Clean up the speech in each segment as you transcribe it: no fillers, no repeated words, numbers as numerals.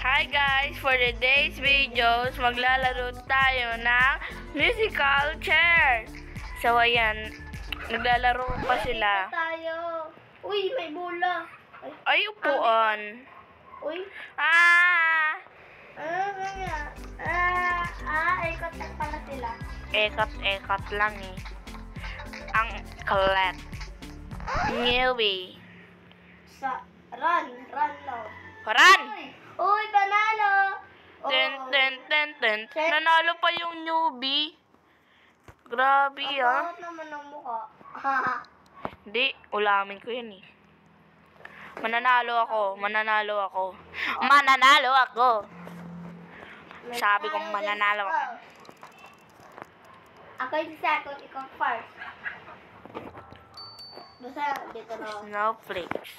Hi guys! For today's videos, maglalaro tayo ng musical chair. So ayan, naglalaro pa sila. Tayo. Uy, may bola. Ay, upuan. Uy. Ikot na pala sila. Ekot lang eh. Ang kalat. Newbie. Run now. Run! Uy, panalo. Ten. Nanalo pa yung newbie. Grabe ah. Bakit naman ang mukha? Hindi, ulamin ko yan eh. Mananalo ako. Sabi kong mananalo ako. Ako yung second, ikaw first. Basta, dito na ako. Snowflakes.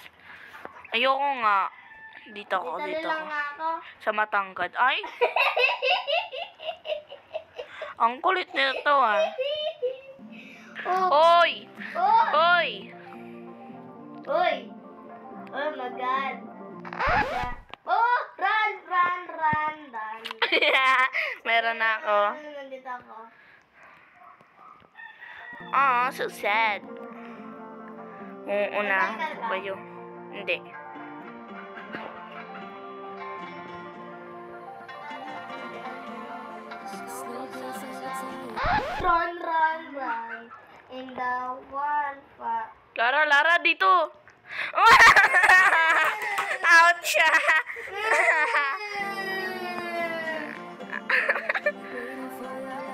Ayoko nga. Dito ako. lang nga ako. Sa matangkad. Ay! Ang kulit nito ah. Oy! Oh my God. Oh, run. Meron na ako. Nandito ako. Oh, so sad. Uuna kayo. Hindi. Run. In the one far. Lara, dito. Out siya.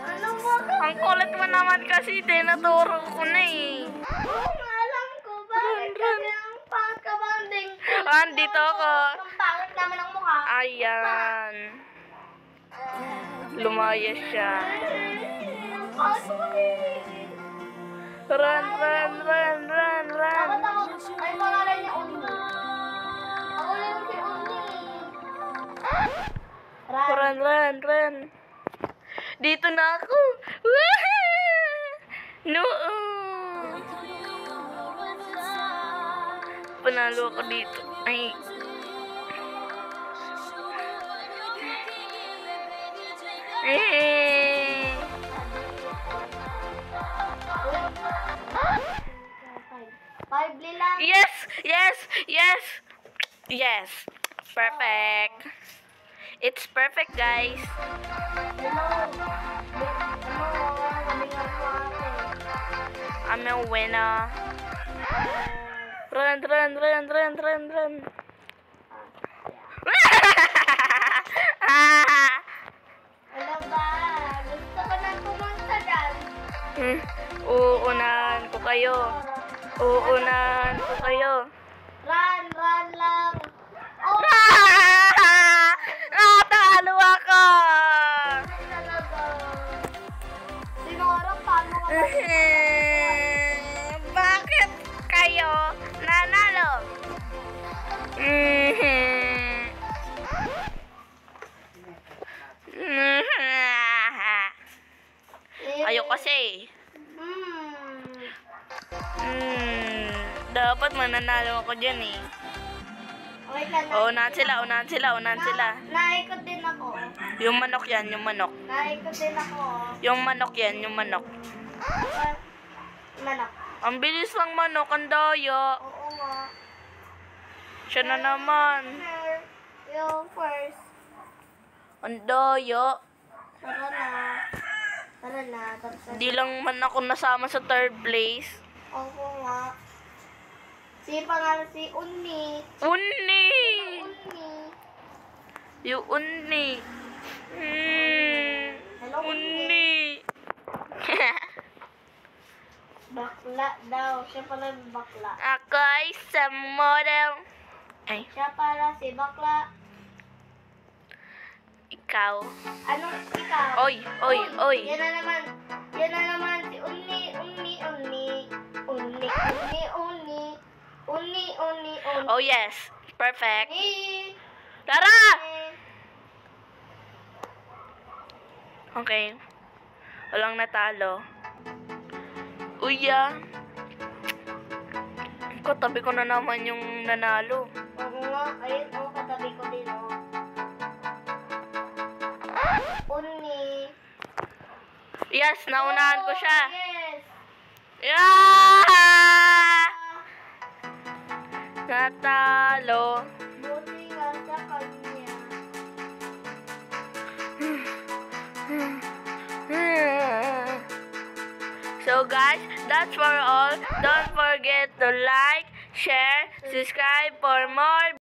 Ano ba? Ang kulit mo naman kasi. Tinaturo ko na eh. Alam ko. Bakit kasi ang pagkabanding ko? Dito ako. Ang pangit naman ang mukha. Ayan. Lumayas siya. Run. Ay, pangalan niya Uni. Ako lang si Uni. Run. Dito na ako. No. Panalo ako dito. Ay. Yes. Perfect. It's perfect, guys. I'm a winner. Run. Ano ba? Gusto ko na pumunta dyan. Uunahan ko kayo. Run lang. Oh, Talo ako! talaga. Sinurang paano ka ba? Bakit kayo nanalo? Ayoko kasi. Dapat mananalo ako dyan eh. Wait lang. Unahan sila. Naikot din ako. Yung manok yan. Naikot din ako. Yung manok. Manok. Ang bilis lang manok, ang daya. Oo nga. Siya na naman. Yung first. Ang daya. Tara na. Di lang man ako nasama sa third place. Oo nga. Si pangalan si Uni. Uni! Yung Uni. Hello, Uni. Bakla daw. Siya pala yung bakla. Ako ay sa model. Ay, Siya pala si bakla. ikaw. Anong ikaw? Oy. Yan na naman si Uni. Oh yes, perfect. Uni. Tara! Okay. Walang natalo. Uya. Katabi ko na naman yung nanalo. Oo nga. Ayun, katabi ko din, Uni. Yes, naunahan ko siya. Yes. Yeah! Natalo. Buti nga sa kanya. So guys, that's for all. Don't forget to like, share, subscribe for more